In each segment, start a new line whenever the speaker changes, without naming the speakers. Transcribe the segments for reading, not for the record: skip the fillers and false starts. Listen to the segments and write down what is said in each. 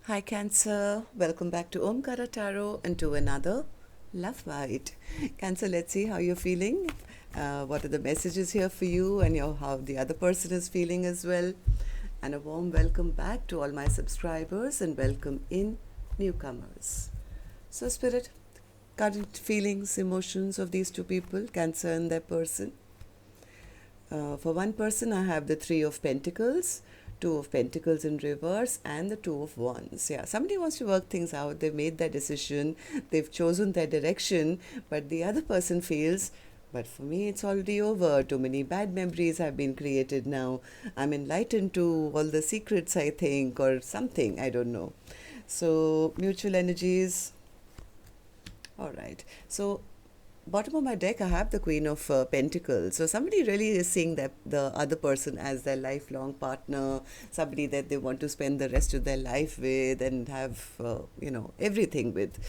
Hi Cancer, welcome back to Omkaratarot and to another Love Bite. Cancer, let's see how you're feeling. What are the messages here for you and how the other person is feeling as well. And a warm welcome back to all my subscribers and welcome in newcomers. So Spirit, current feelings, emotions of these two people, Cancer and their person. For one person, I have the Three of Pentacles, Two of Pentacles in reverse, and the Two of Wands. Yeah, somebody wants to work things out. They've made their decision. They've chosen their direction. But the other person feels, but for me, it's already over. Too many bad memories have been created now. I'm enlightened to all the secrets, I think, or something. I don't know. So, mutual energies. All right. So, bottom of my deck, I have the Queen of Pentacles. So somebody really is seeing that the other person as their lifelong partner, somebody that they want to spend the rest of their life with and have, everything with.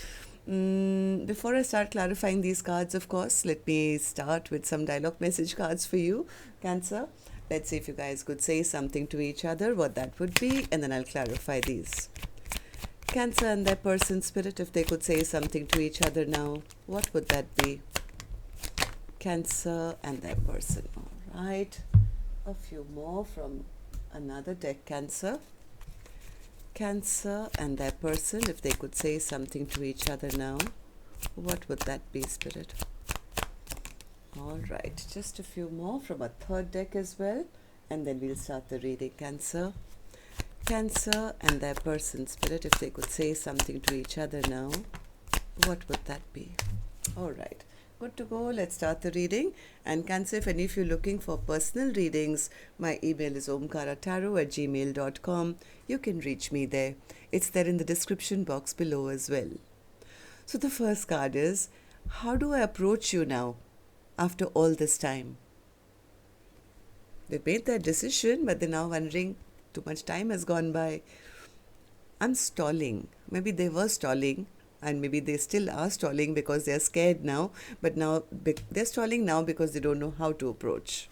Before I start clarifying these cards, of course, let me start with some dialogue message cards for you, Cancer. Let's see if you guys could say something to each other, what that would be, and then I'll clarify these. Cancer and their person, Spirit, if they could say something to each other now, what would that be? Cancer and their person. All right. A few more from another deck, Cancer. Cancer and their person, if they could say something to each other now, what would that be, Spirit? All right. Just a few more from a third deck as well, and then we'll start the reading, Cancer. Cancer and their person, Spirit, if they could say something to each other now, what would that be? All right, good to go. Let's start the reading. And Cancer, if any of you are looking for personal readings, my email is omkaratarot@gmail.com. You can reach me there. It's there in the description box below as well. So the first card is, how do I approach you now after all this time? They made their decision, but they're now wondering, too much time has gone by. I'm stalling. Maybe they were stalling, and maybe they still are stalling because they're scared now, but now they're stalling now because they don't know how to approach.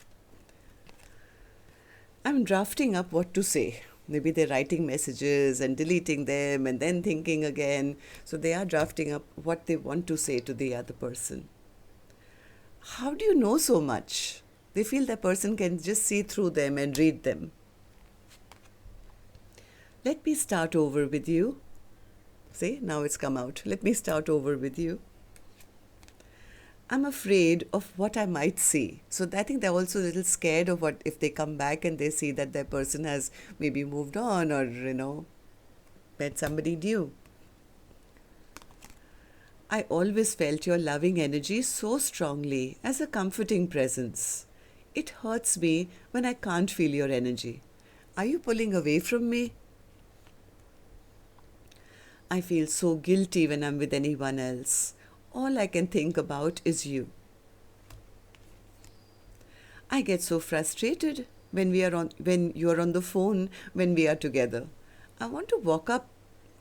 I'm drafting up what to say. Maybe they're writing messages and deleting them and then thinking again. So they are drafting up what they want to say to the other person. How do you know so much? They feel that person can just see through them and read them. Let me start over with you. See, now it's come out. Let me start over with you. I'm afraid of what I might see. So I think they're also a little scared of what if they come back and they see that their person has maybe moved on or, met somebody new. I always felt your loving energy so strongly as a comforting presence. It hurts me when I can't feel your energy. Are you pulling away from me? I feel so guilty when I'm with anyone else. All I can think about is you. I get so frustrated when you're on the phone when we are together. I want to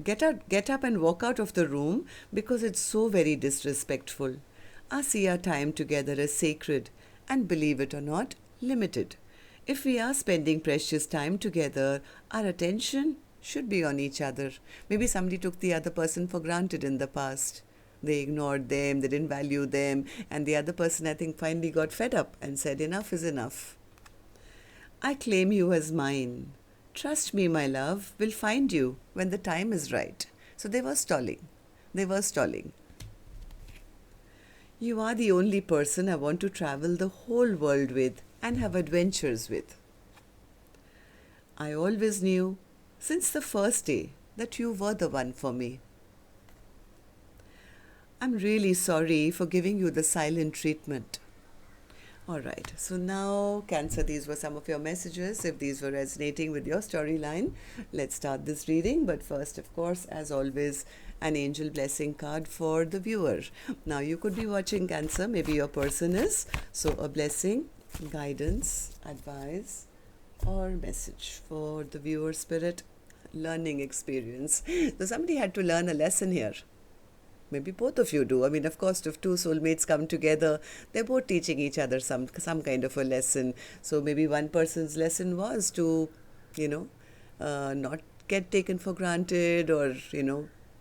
get up and walk out of the room because it's so very disrespectful. I see our time together as sacred and, believe it or not, limited. If we are spending precious time together, our attention should be on each other. Maybe somebody took the other person for granted in the past. They ignored them, they didn't value them, and the other person, I think, finally got fed up and said, enough is enough. I claim you as mine. Trust me, my love, we'll find you when the time is right. So they were stalling. You are the only person I want to travel the whole world with and have adventures with. I always knew since the first day that you were the one for me. I'm really sorry for giving you the silent treatment. All right, so now, Cancer, these were some of your messages. If these were resonating with your storyline, let's start this reading. But first, of course, as always, an angel blessing card for the viewer. Now, you could be watching, Cancer, maybe your person is. So a blessing, guidance, advice, or message for the viewer, Spirit. Learning experience. So somebody had to learn a lesson here. Maybe both of you do. I mean, of course, if two soulmates come together, they're both teaching each other some kind of a lesson. So maybe one person's lesson was to, not get taken for granted, or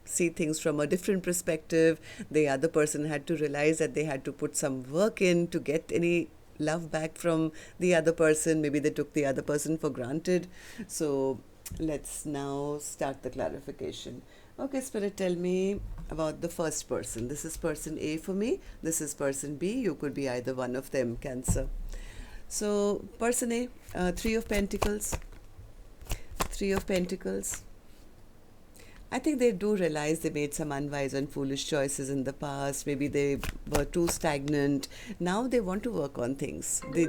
see things from a different perspective. The other person had to realize that they had to put some work in to get any love back from the other person. Maybe they took the other person for granted. So let's now start the clarification. Okay, Spirit, tell me about the first person. This is person A for me. This is person B. You could be either one of them, Cancer. So person A, Three of Pentacles. Three of Pentacles. I think they do realize they made some unwise and foolish choices in the past. Maybe they were too stagnant. Now they want to work on things. They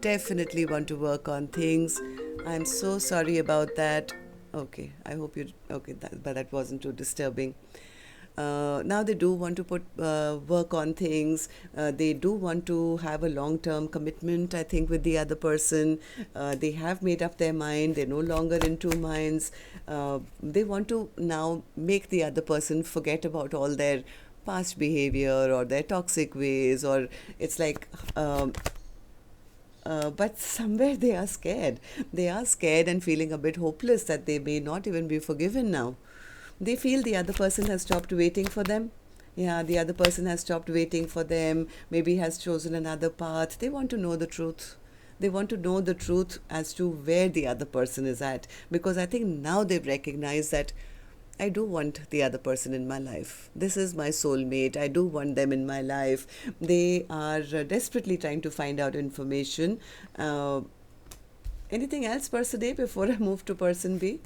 definitely want to work on things. I'm so sorry about that. Okay, I hope you... Okay, but that wasn't too disturbing. Now they do want to put work on things. They do want to have a long-term commitment, I think, with the other person. They have made up their mind. They're no longer in two minds. They want to now make the other person forget about all their past behavior or their toxic ways, or it's like... but somewhere they are scared. They are scared and feeling a bit hopeless that they may not even be forgiven now. They feel the other person has stopped waiting for them. Yeah, the other person has stopped waiting for them, maybe has chosen another path. They want to know the truth. They want to know the truth as to where the other person is at. Because I think now they've recognized that I do want the other person in my life. This is my soulmate. I do want them in my life. They are desperately trying to find out information. Anything else, person A, before I move to person B?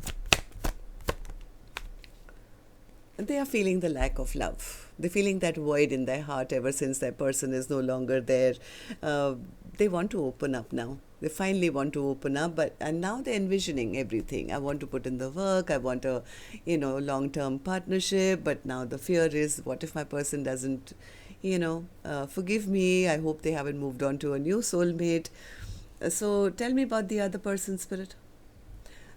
They are feeling the lack of love. They're feeling that void in their heart ever since their person is no longer there. They want to open up now. They finally want to open up, and now they're envisioning everything. I want to put in the work. I want a, long-term partnership. But now the fear is, what if my person doesn't, forgive me? I hope they haven't moved on to a new soulmate. So tell me about the other person, Spirit.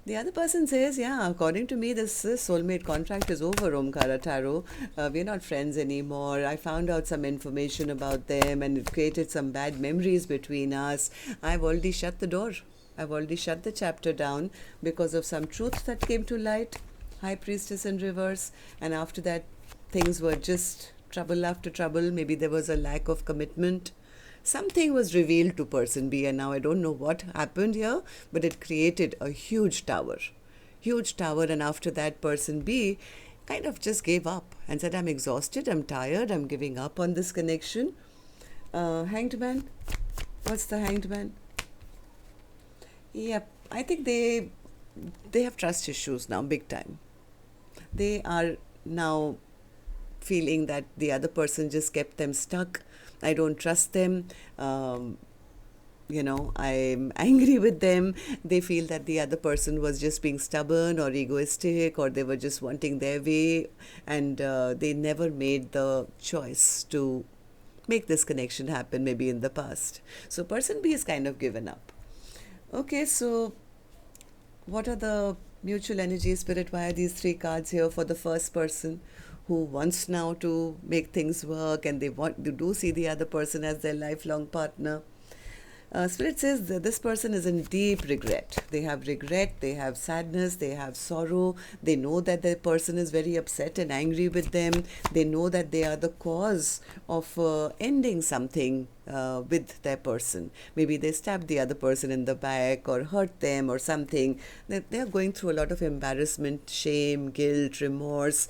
The other person says, yeah, according to me, this soulmate contract is over, Omkaratarot. We're not friends anymore. I found out some information about them and it created some bad memories between us. I've already shut the door. I've already shut the chapter down because of some truth that came to light. High Priestess in reverse. And after that, things were just trouble after trouble. Maybe there was a lack of commitment. Something was revealed to person B, and now I don't know what happened here, but it created a huge tower. And after that, person B kind of just gave up and said, I'm exhausted, I'm tired, I'm giving up on this connection. Hanged Man. What's the Hanged Man? Yep, I think they have trust issues now, big time. They are now feeling that the other person just kept them stuck. I don't trust them. I'm angry with them. They feel that the other person was just being stubborn or egoistic, or they were just wanting their way, and they never made the choice to make this connection happen, maybe in the past. So person B is kind of given up. Okay, so what are the mutual energy, Spirit? Why are these three cards here for the first person who wants now to make things work, and they do see the other person as their lifelong partner? Spirit says that this person is in deep regret. They have regret, they have sadness, they have sorrow. They know that their person is very upset and angry with them. They know that they are the cause of ending something with their person. Maybe they stabbed the other person in the back or hurt them or something. They are going through a lot of embarrassment, shame, guilt, remorse,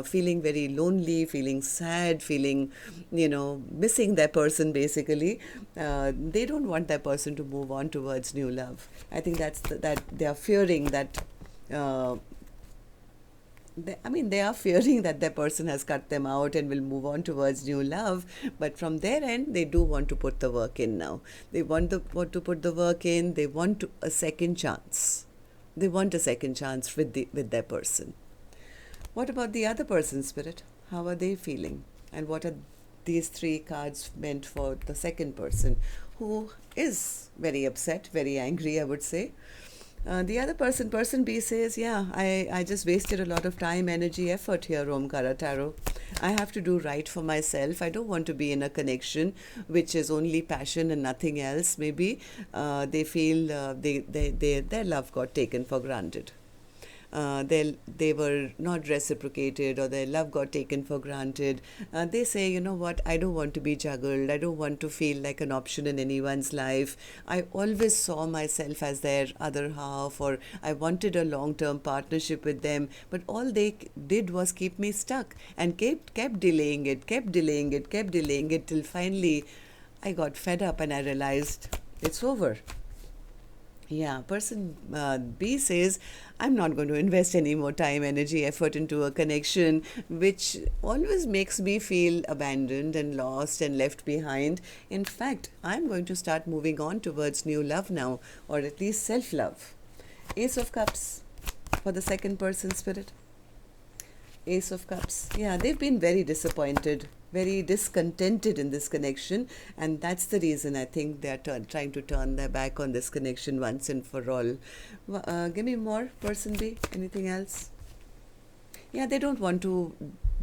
feeling very lonely, feeling sad, feeling, missing their person basically. They don't want their person to move on towards new love. I think that they are fearing that they are fearing that their person has cut them out and will move on towards new love. But from their end, they do want to put the work in now. They want to put the work in. They want a second chance. They want a second chance with their person. What about the other person, Spirit? How are they feeling? And what are these three cards meant for the second person, who is very upset, very angry, I would say? The other person B, says, yeah, I just wasted a lot of time, energy, effort here, Omkaratarot. I have to do right for myself. I don't want to be in a connection which is only passion and nothing else. Maybe they feel their love got taken for granted. they were not reciprocated, or their love got taken for granted. They say, you know what, I don't want to be juggled. I don't want to feel like an option in anyone's life. I always saw myself as their other half, or I wanted a long-term partnership with them, but all they did was keep me stuck and kept delaying it, kept delaying it, kept delaying it, till finally I got fed up and I realized it's over. Yeah, person B says, I'm not going to invest any more time, energy, effort into a connection which always makes me feel abandoned and lost and left behind. In fact, I'm going to start moving on towards new love now, or at least self love. Ace of Cups for the second person, spirit. Ace of Cups. Yeah, they've been very disappointed, very discontented in this connection, and that's the reason I think they're trying to turn their back on this connection once and for all. Give me more, person B. Anything else? Yeah, they don't want to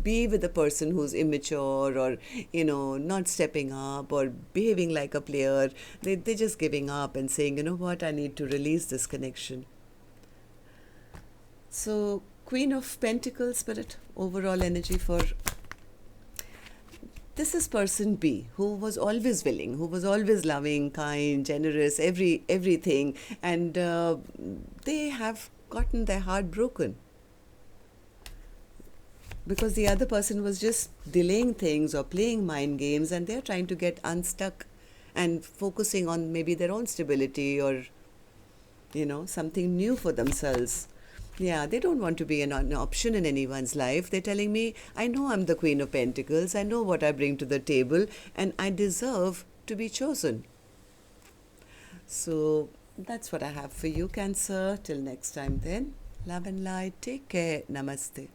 be with a person who's immature, or not stepping up or behaving like a player. They're just giving up and saying, you know what, I need to release this connection. So, Queen of Pentacles, spirit, overall energy for this is person B, who was always willing, who was always loving, kind, generous, everything, and they have gotten their heart broken because the other person was just delaying things or playing mind games, and they're trying to get unstuck and focusing on maybe their own stability, or something new for themselves. Yeah, they don't want to be an option in anyone's life. They're telling me, I know I'm the Queen of Pentacles, I know what I bring to the table, and I deserve to be chosen. So that's what I have for you, Cancer. Till next time then, love and light. Take care. Namaste.